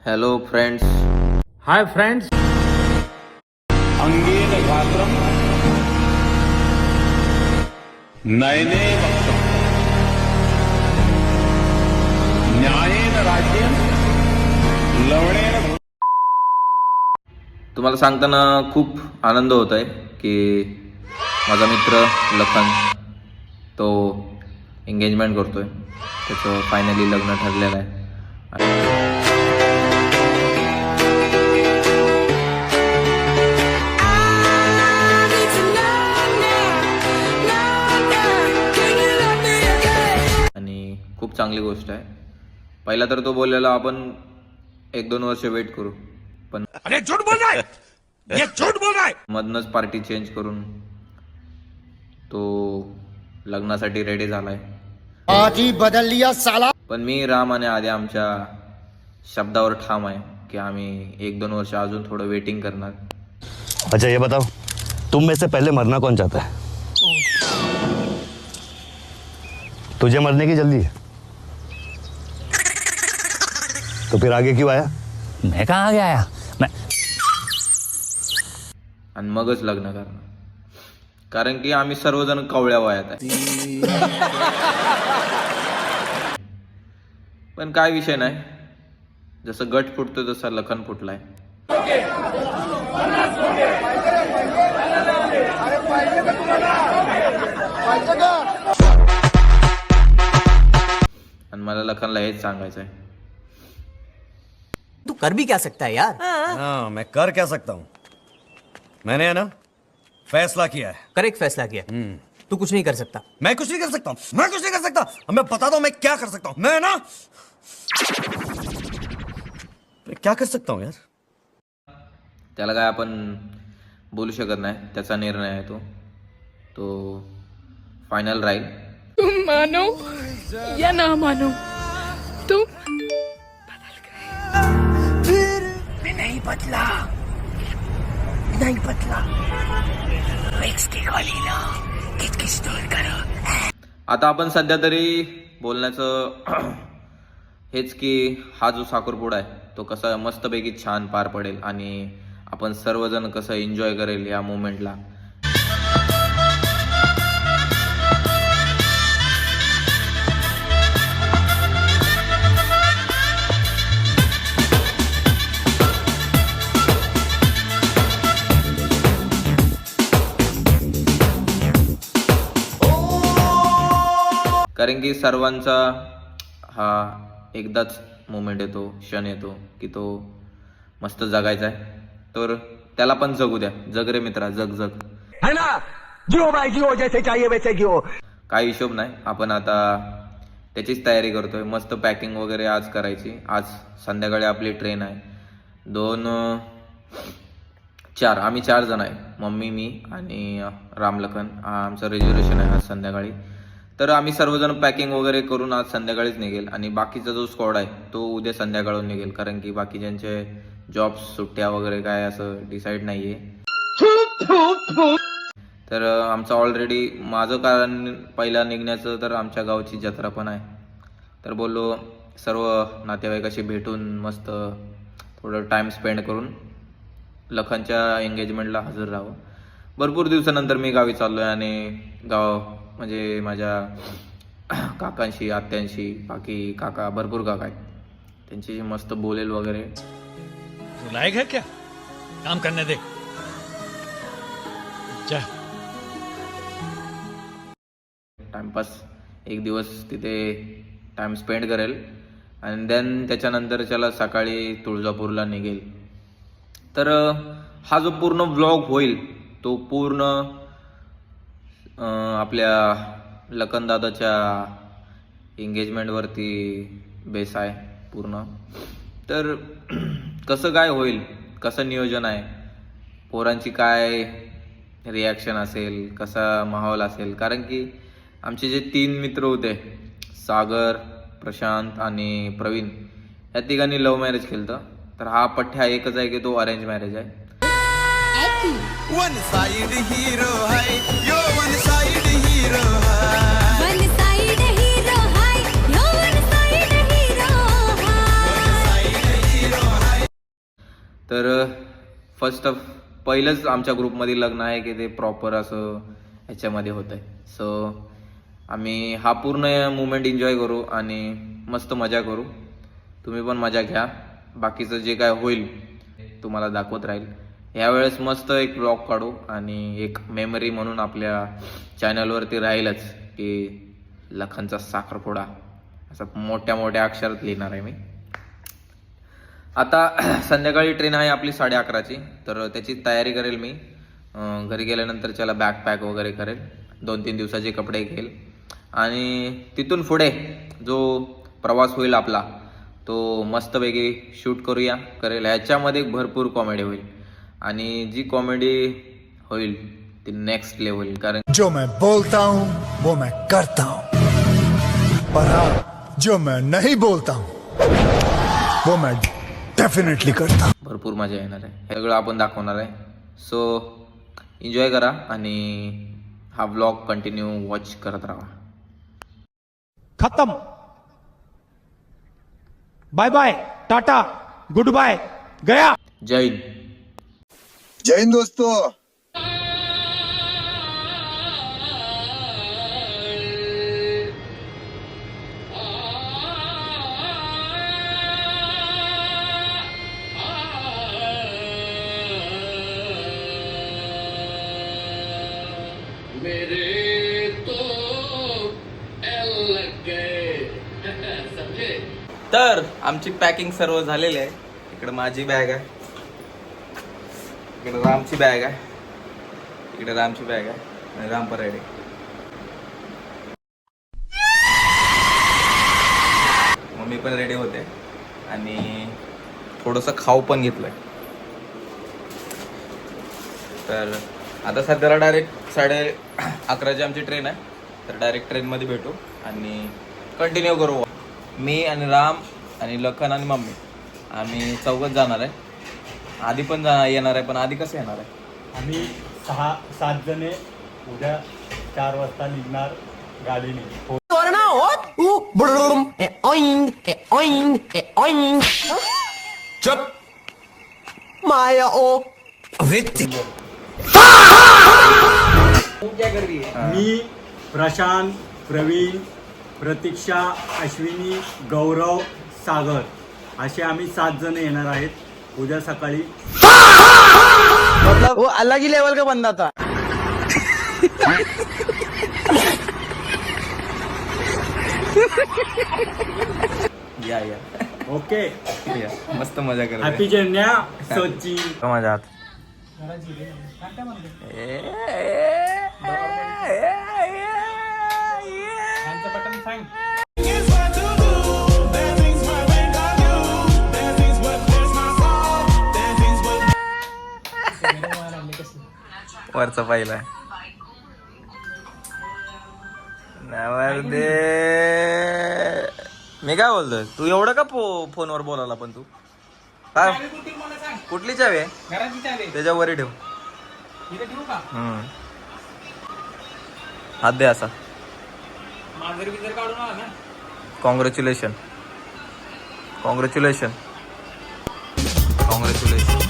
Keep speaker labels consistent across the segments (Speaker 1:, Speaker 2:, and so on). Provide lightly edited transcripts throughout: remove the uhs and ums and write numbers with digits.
Speaker 1: Hello friends.
Speaker 2: Hi friends.
Speaker 3: अंगेन घात्रम नयने वक्त्रम न्यायेन राज्यम लवणेन.
Speaker 1: तुम्हाला सांगताना खूप आनंद होत आहे की माझा मित्र लखन तो एंगेजमेंट करतोय. त्याचं फायनली लग्न ठरलेलं आहे. आणि खूप चांगली गोष्ट आहे. पहिला तर तो बोललेला आपण 1-2 वर्ष वेट करू, पण
Speaker 3: अरे झूठ बोल रहा है, ये झूठ बोल रहा है.
Speaker 1: मधनच पार्टी चेंज करून तो लग्नासाठी रेडी झालाय.
Speaker 4: आजी बदल लिया साला.
Speaker 1: पण मी राम आणि आधी आमच्या शब्दावर ठाम आहे की आम्ही 1-2 वर्ष अजून थोडं वेटिंग करणार.
Speaker 5: अच्छा ये बताओ, तुम में से पहले मरना कौन चाहता है? तुझे मरने की जल्दी है तो फिर आगे क्यों आया?
Speaker 2: मैं कहाँ आगे आया? मैं
Speaker 1: आणि मगच लग्न करणार. कारण की आम्ही सर्वजण कवळ्या वयात आहे. पण काय विषय नाही, जसं गट फुटतो तसा लखन फुटलाय. आणि मला लखनला हेच सांगायचं आहे.
Speaker 6: तू कर भी क्या सकता है यार.
Speaker 5: हाँ मैं कर क्या सकता हूँ. मैंने है ना फैसला किया है.
Speaker 6: करेक्ट फैसला किया. तू कुछ नहीं कर सकता.
Speaker 5: मैं कुछ नहीं कर सकता हूँ. मैं कुछ नहीं कर सकता. अब मैं बताता हूँ मैं क्या कर सकता हूँ. मैं ना मैं क्या कर सकता हूँ यार.
Speaker 1: त्याला काय आपण बोलू शकत नाही. त्याचा निर्णय आहे तो फायनल राहील.
Speaker 7: तुम मानो या ना मानो, तुम
Speaker 1: आता आपण सध्या तरी बोलण्याचं हेच की हा जो साखरपुडा आहे तो कसा मस्तपैकी छान पार पडेल आणि आपण सर्वजण कसं एन्जॉय करेल या मोमेंटला. कारण की सर्वांचा हा एकदाच मोमेंट येतो, क्षण येतो की तो मस्त जगायचा आहे. तर त्याला पण जगू द्या. जग रे मित्रा, जग जग.
Speaker 3: है ना, जियो भाई जियो, जैसे चाहिए वैसे जियो.
Speaker 1: काय हिशोब नाही. आपण आता त्याचीच तयारी करतोय. मस्त पॅकिंग वगैरे आज करायची. आज संध्याकाळी आपली ट्रेन आहे. 4 आम्ही 4 जण आहे. मम्मी, मी आणि रामलखन. आमचं रिझर्वेशन आहे आज संध्याकाळी. तर आम्ही सर्वजण पॅकिंग वगैरे करून आज संध्याकाळीच निघेल आणि बाकीचा जो स्क्वॉड आहे तो उद्या संध्याकाळून निघेल. कारण की बाकीच्यांचे जॉब्स, सुट्ट्या वगैरे काय असं डिसाईड नाहीये. तर आमचं ऑलरेडी माझं कारण पहिला निघण्याचं तर आमच्या गावची जत्रा पण आहे. तर बोललो सर्व नातेवाईकाशी भेटून मस्त थोडं टाईम स्पेंड करून लखनच्या एंगेजमेंटला हजर राहावं. भरपूर दिवसानंतर मी गावी चाललोय आणि गाव म्हणजे माझ्या काकांशी, आत्यांशी, बाकी काका भरपूर काका आहेत त्यांची मस्त बोलेल वगैरे.
Speaker 2: तू लायक है क्या काम करने दे. जा.
Speaker 1: टाइमपास एक दिवस तिथे टाइम स्पेंड करेल आणि देन त्याच्यानंतर त्याला सकाळी तुळजापूरला निघेल. तर हा जो पूर्ण व्लॉग होईल तो पूर्ण आपल्या लखनदादाच्या एंगेजमेंटवरती बेस आहे पूर्ण. तर कसं काय होईल, कसं नियोजन आहे, पोरांची काय रिॲक्शन असेल, कसा माहोल असेल. कारण की आमचे जे 3 मित्र होते, सागर, प्रशांत आणि प्रवीण, या तिघांनी लव्ह मॅरेज केलं. तर हा पठ्ठ्या एकच आहे की तो अरेंज मॅरेज आहे.
Speaker 4: वन साइड हीरो है यो, वन साइड हीरो है.
Speaker 8: वन साइड हीरो है यो, वन साइड हीरो है.
Speaker 4: वन साइड हीरो
Speaker 1: तर पहिलंच आमच्या ग्रुपमध्ये लग्न आहे की ते प्रॉपर असं ह्याच्यामध्ये होतं आहे. सो आम्ही हा पूर्ण मुमेंट एन्जॉय करू आणि मस्त मजा करू. तुम्ही पण मजा घ्या. बाकीचं जे काय होईल तुम्हाला दाखवत राहील. यावेळेस मस्त एक ब्लॉग काढू आणि एक मेमरी म्हणून आपल्या चॅनलवरती राहीलच की लखनचा साखरपुडा असं मोठ्या मोठ्या अक्षरात लिहिणार आहे मी. आता संध्याकाळी ट्रेन आहे आपली 11:30ची. तर त्याची तयारी करेल मी. घरी गेल्यानंतर त्याला बॅग पॅक वगैरे करेल. 2-3 दिवसाचे कपडे घेईल आणि तिथून पुढे जो प्रवास होईल आपला तो मस्तपैकी शूट करेल. ह्याच्यामध्ये भरपूर कॉमेडी होईल आणि जी कॉमेडी होईल ती नेक्स्ट लेवल. कारण
Speaker 8: जो मैं बोलता हूँ वो मैं करता हूँ, पर हाँ जो मैं नहीं बोलता हूँ वो मैं डेफिनेटली करता हूँ.
Speaker 1: भरपूर मजा येणार आहे. हे सगळं आपण दाखवणार आहे. सो एन्जॉय करा आणि हा व्लॉग कंटिन्यू वॉच करत राहा.
Speaker 9: खत्म. Bye bye, tata, good bye, गया.
Speaker 1: जय हिंद.
Speaker 8: जय हिंद दोस्तों.
Speaker 1: तर आमची पॅकिंग सर्व झालेली आहे. इकडे माझी बॅग आहे, इकडे रामची बॅग आहे, इकडे रामची बॅग आहे आणि राम पण रेडी. मम्मी पण रेडी होते आणि थोडंसं खाऊ पण घेतलंय. तर आता सध्याला डायरेक्ट 11:30ची आमची ट्रेन आहे. तर डायरेक्ट ट्रेनमध्ये भेटू आणि कंटिन्यू करू. मी आणि राम आणि लखन आणि मम्मी आम्ही चौघच जाणार आहे. आधी पण येणार आहे, पण आधी कसं येणार आहे?
Speaker 9: आम्ही 6-7 जणे उद्या 4 वाजता निघणार गाडीने.
Speaker 8: चुप.
Speaker 6: माया ओ
Speaker 9: मी, प्रशांत, प्रवीण, प्रतीक्षा, अश्विनी, गौरव, सागर असे आम्ही 7 जण येणार आहेत उद्या सकाळी.
Speaker 10: मतलब वो अलग ही लेवल का बंदा था.
Speaker 1: या
Speaker 9: ओके.
Speaker 1: या मस्त मजा करा.
Speaker 9: हॅपी जर्न्या सोची.
Speaker 1: मजा. वरचा पाहिला दे. मी काय बोलतोय, तू एवढं का फोनवर बोलायला? पण तू काय कुठली चावी आहे त्याच्यावर ठेव. हात दे असा. कॉंग्रॅच्युलेशन. कॉंग्रॅच्युलेशन. कॉंग्रॅच्युलेशन.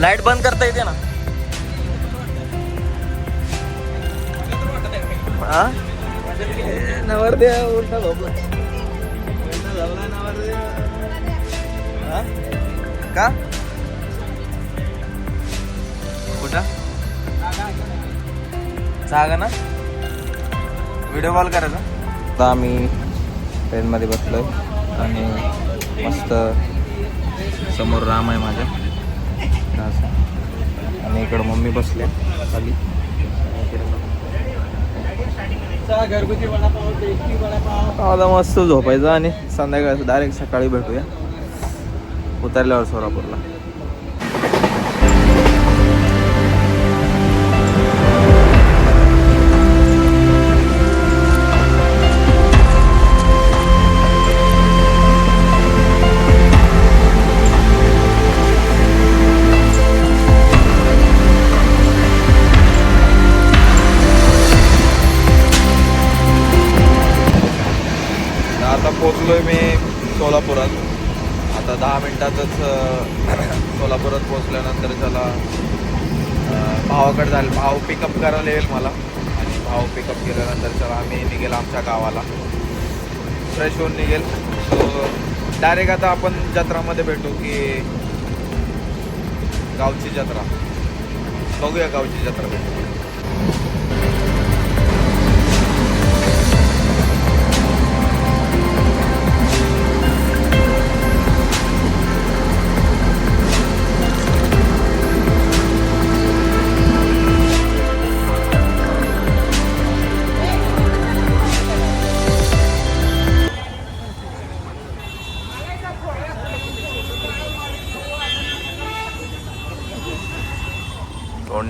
Speaker 1: लाईट बंद करता येते ना? नवरदेव उलटा झोपला. का कुठं जागा ना? व्हिडिओ कॉल करायचा. आता आम्ही ट्रेनमध्ये बसलोय आणि मस्त समोर राम आहे माझ्या असं. आणि इकडं मम्मी बसल्या खाली.
Speaker 10: घरगुती वडापाव, टेस्टी वडापाव.
Speaker 1: आता मस्त झोपायचं आणि संध्याकाळचं डायरेक्ट सकाळी भेटूया उतरल्यावर सोलापूरला. आता पोचलोय मी सोलापुरात. आता 10 मिनिटातच सोलापुरात पोचल्यानंतर त्याला भावाकडे झालं. भाव पिकअप करायला येईल मला आणि भाव पिकअप केल्यानंतर त्याला आम्ही निघेल आमच्या गावाला. फ्रेश होऊन निघेल. सो डायरेक्ट आता आपण जत्रामध्ये भेटू की गावची जत्रा बघूया. गावची जत्रा भेटू.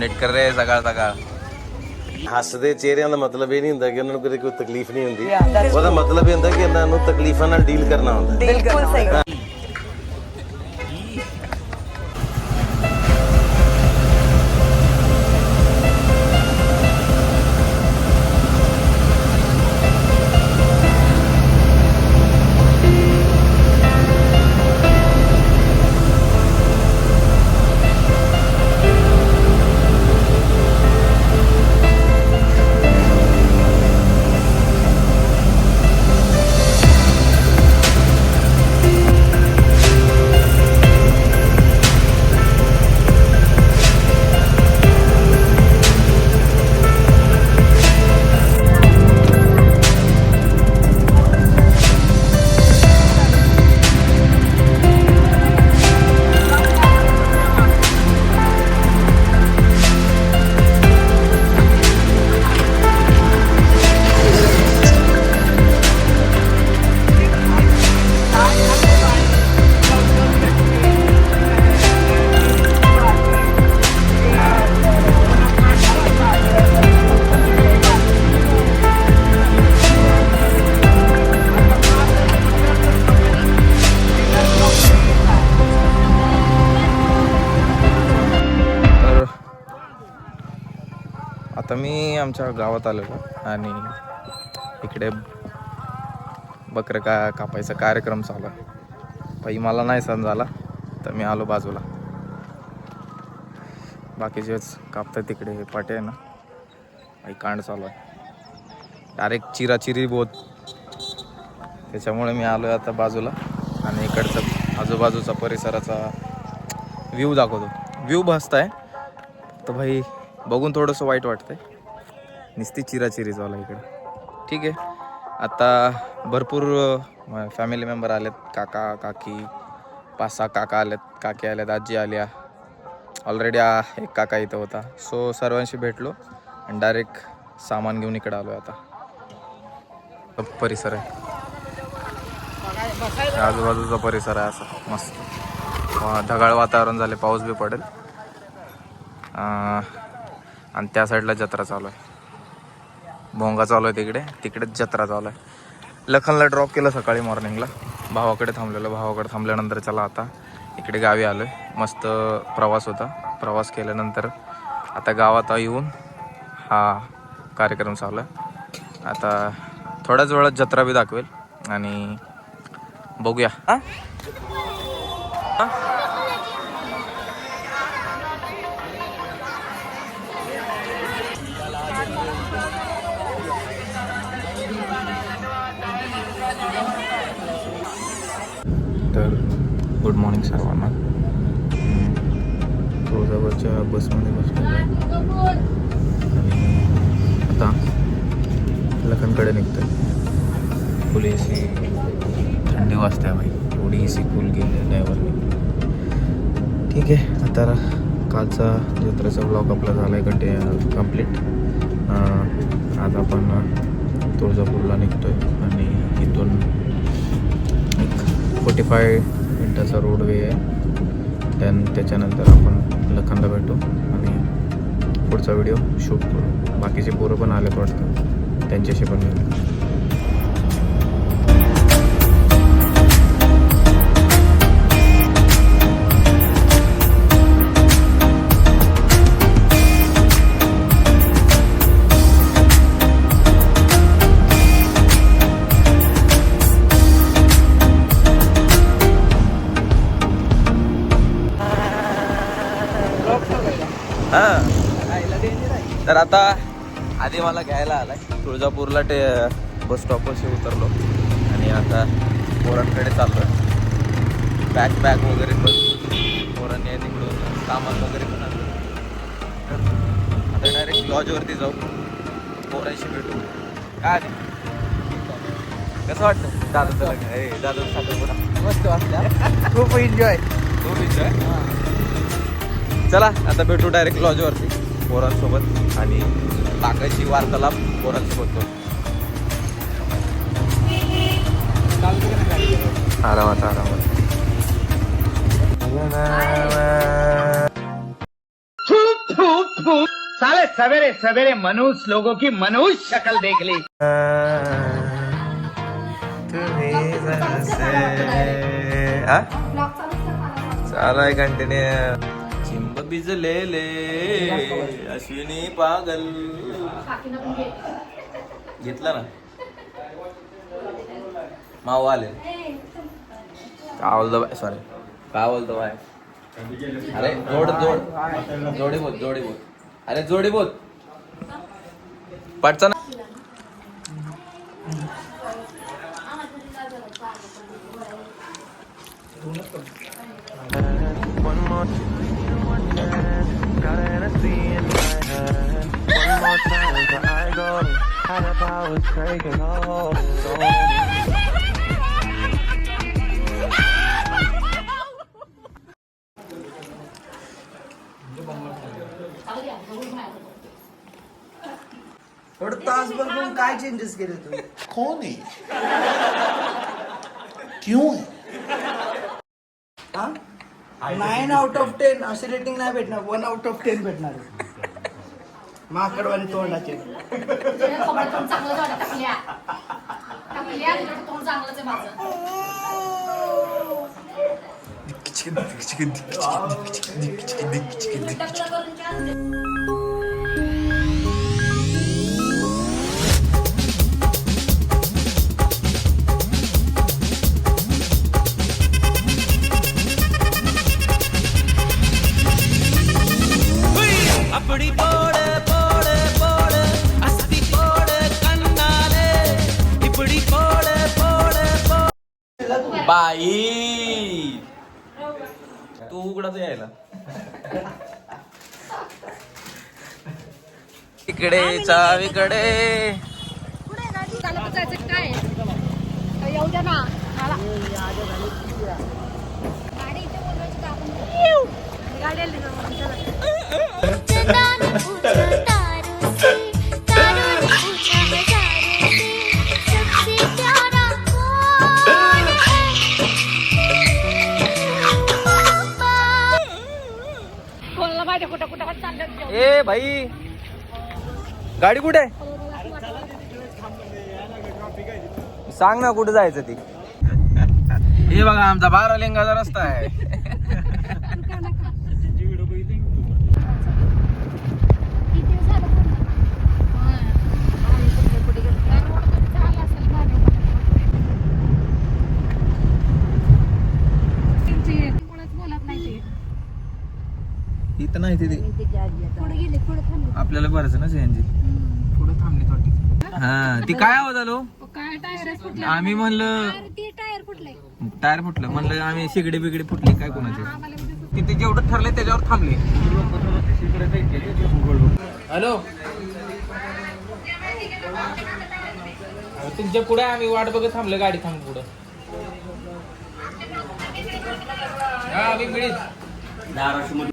Speaker 1: नेट कर रहे सकाळ सकाळ.
Speaker 5: ਹੱਸਦੇ ਚਿਹਰਿਆਂ ਦਾ ਮਤਲਬ ਇਹ ਨਹੀਂ ਹੁੰਦਾ ਕਿ ਉਹਨਾਂ ਨੂੰ ਕਦੇ ਕੋਈ ਤਕਲੀਫ ਨਹੀਂ ਹੁੰਦੀ. ਉਹਦਾ ਮਤਲਬ ਇਹ ਹੁੰਦਾ ਕਿ ਇਹਨਾਂ ਨੂੰ ਤਕਲੀਫਾਂ ਨਾਲ ਡੀਲ ਕਰਨਾ ਹੁੰਦਾ.
Speaker 6: बिल्कुल सही.
Speaker 1: आता मी आमच्या गावात आलो आणि इकडे बकरं कापायचा कार्यक्रम चालू आहे. बाई मला नाही सण झाला तर मी आलो बाजूला. बाकीचेच कापतात तिकडे पाटे आहे ना. बाई कांड चालू आहे डायरेक्ट चिराचिरी बोत. त्याच्यामुळे मी आलो आहे आता बाजूला आणि इकडचा आजूबाजूचा परिसराचा व्ह्यू दाखवतो. व्ह्यू मस्त आहे तर भाई बघून थोडंसं वाईट वाटतंय. नुसती चिराचिरी चालू आहे इकडे. ठीक आहे. आता भरपूर फॅमिली मेंबर आलेत. काका काकी 5-6 काका आलेत, काकी आल्यात, आजी आल्या. ऑलरेडी एक काका इथं होता. सो सर्वांशी भेटलो आणि डायरेक्ट सामान घेऊन इकडे आलो. आता परिसर आहे आजूबाजूचा परिसर आहे असा मस्त. ढगाळ वातावरण झाले, पाऊस बी पडेल. आणि त्या साईडला जत्रा चालू आहे. भोंगा चालू आहे तिकडेच जत्रा चालू आहे. लखनला ड्रॉप केलं सकाळी मॉर्निंगला. भावाकडे थांबल्यानंतर चला आता इकडे गावी आलो आहे. मस्त प्रवास होता. प्रवास केल्यानंतर आता गावात येऊन हा कार्यक्रम चालू आहे. आता थोड्याच वेळात जत्रा बी दाखवेल आणि बघूया. तर गुड मॉर्निंग सर्वांना. तुळजापूरच्या बसमध्ये बसलेलो आहे आणि आता लखन पुलाकडे निघतोय. फुल AC, थंडी वाजते भाई, थोडी AC फुल गेली ड्रायव्हरने. ठीक आहे, आता कालचा जत्रेचा ब्लॉग आपला झाला आहे कंप्लीट. आज आपण तुळजापूरला निघतो आहे आणि इथून एक 45 मिनटाचा रोड वे आहे. त्याच्यानंतर आपण लखनला भेटू आणि पुढचा व्हिडिओ शूट करू. बाकीचे पोरं पण आले वाटतं, त्यांच्याशी पण मिळू. तर आता आधी मला घ्यायला आलाय तुळजापूरला बस स्टॉपवरशी उतरलो आणि आता पोरांकडे चाललो आहे. बॅग वगैरे पण पोरांनी तिकडून सामान वगैरे पण आणलं. आता डायरेक्ट लॉजवरती जाऊ, पोरांशी भेटू. काय कसं वाटतं दादा? दादा साखरपुडा मस्त वाटतं, खूप एन्जॉय. चला आता भेटू डायरेक्ट लॉजवरती पोरांसोबत आणि टाकायची वार्तालाप पोरांसोबत करू. आरामात.
Speaker 3: साले सवेरे सवेरे मनुष्य लोगों की मनुष्य शक्ल देख ली.
Speaker 1: चालू आहे कंटिन्यू. चिंब भिजलेले अश्विनी पागल. घेतला ना माव आले. काय बोलतो बाय? सॉरी, काय बोलतो बाय? अरे जोडी बोल. अरे जोडी बोल पटचा ना.
Speaker 6: थोडं तासभर पण काय चेंजेस केले तुम्ही?
Speaker 3: कौन है? क्यों है?
Speaker 6: 9 out of 10 असे रेटिंग नाही भेटणार, 1 out of 10 भेटणार. माकडवाणी तोंडाचे.
Speaker 1: बाई तू उघडाच यायला इकडे चावीकडे.
Speaker 7: काय येऊ द्या ना.
Speaker 1: ए भाई गाडी कुठे आहे? सांग ना कुठे जायचं ती. हे बघा आमचा 12 लिंगाचा रस्ता आहे. इथं नाही तिथे आपल्याला भरायचं ना सीएनजी. पुढे थांबली थोडी. हा ती काय आवाज आलो? आम्ही म्हणलं टायर फुटलं म्हणलं, आम्ही शिगडी बिगडी फुटली काय कोणाची. तिथे जेवढं ठरलंय त्याच्यावर थांबले. हॅलो
Speaker 10: तुमच्या पुढे आम्ही वाट बघत थांबलो, गाडी थांब पुढं. हा आम्ही मिळीत
Speaker 9: धाराशिव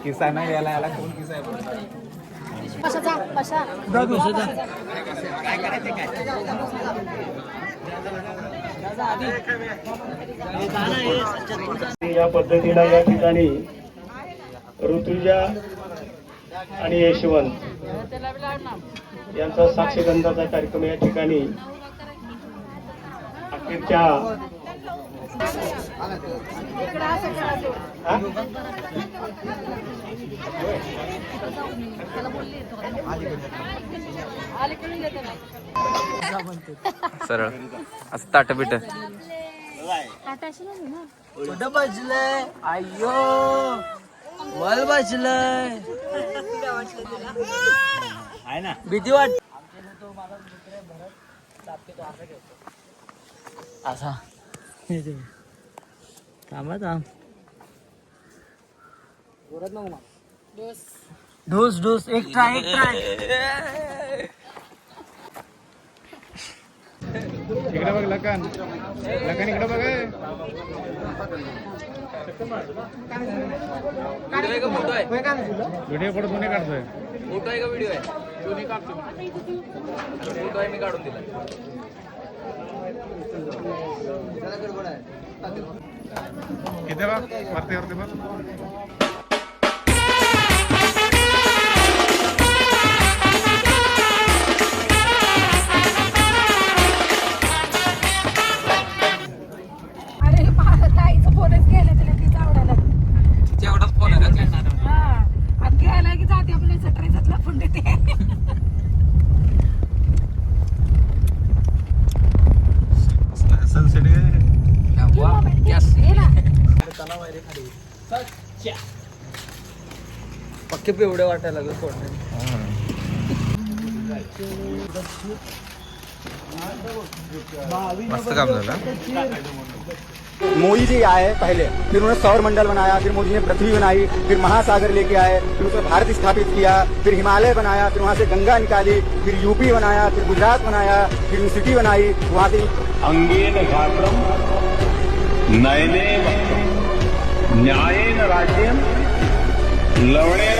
Speaker 10: किस्सा नाही याला याला कोण किस्सा आहे.
Speaker 9: या पद्धतीला या ठिकाणी ऋतुजा आणि यशवंत यांचा साक्षगंधाचा कार्यक्रम या ठिकाणी अखेरच्या
Speaker 1: सरळ असं ताट बिट
Speaker 6: कुठं बसलंय अय्यो वर बसलंय भीती वाट असा थांबा थांब ढोस ढोस एक ट्राय
Speaker 10: इकडे बघ लखन इकडे बघ. व्हिडिओ फोटो दोन्ही काढतोय. फोटो आहे का व्हिडिओ आहे? दोन्ही काढतो. फोटो आहे मी काढून दिला. किती बघ वरती बघ.
Speaker 7: ताईचं फोनच गेलं तिला तिचा आवडायला
Speaker 10: तेवढाच फोन आहे का?
Speaker 7: आणि घ्यायला की जाते आपल्या सटरायचातला फोन देते.
Speaker 6: पक्के पिवडे वाटायला लागले फोन.
Speaker 1: मस्त काम झालं.
Speaker 9: मोदी जी आए पहले, फिर उन्होंने सौर मंडल बनाया, फिर मोदी ने पृथ्वी बनाई, फिर महासागर लेके आए, फिर उसमें भारत स्थापित किया, फिर हिमालय बनाया, फिर वहाँ से गंगा निकाली, फिर यूपी बनाया, फिर गुजरात बनाया, फिर यूनिवर्सिटी बनाई, वहाँ से
Speaker 3: अंगेन गात्रम नयने न्यायेन राज्यम लवणेन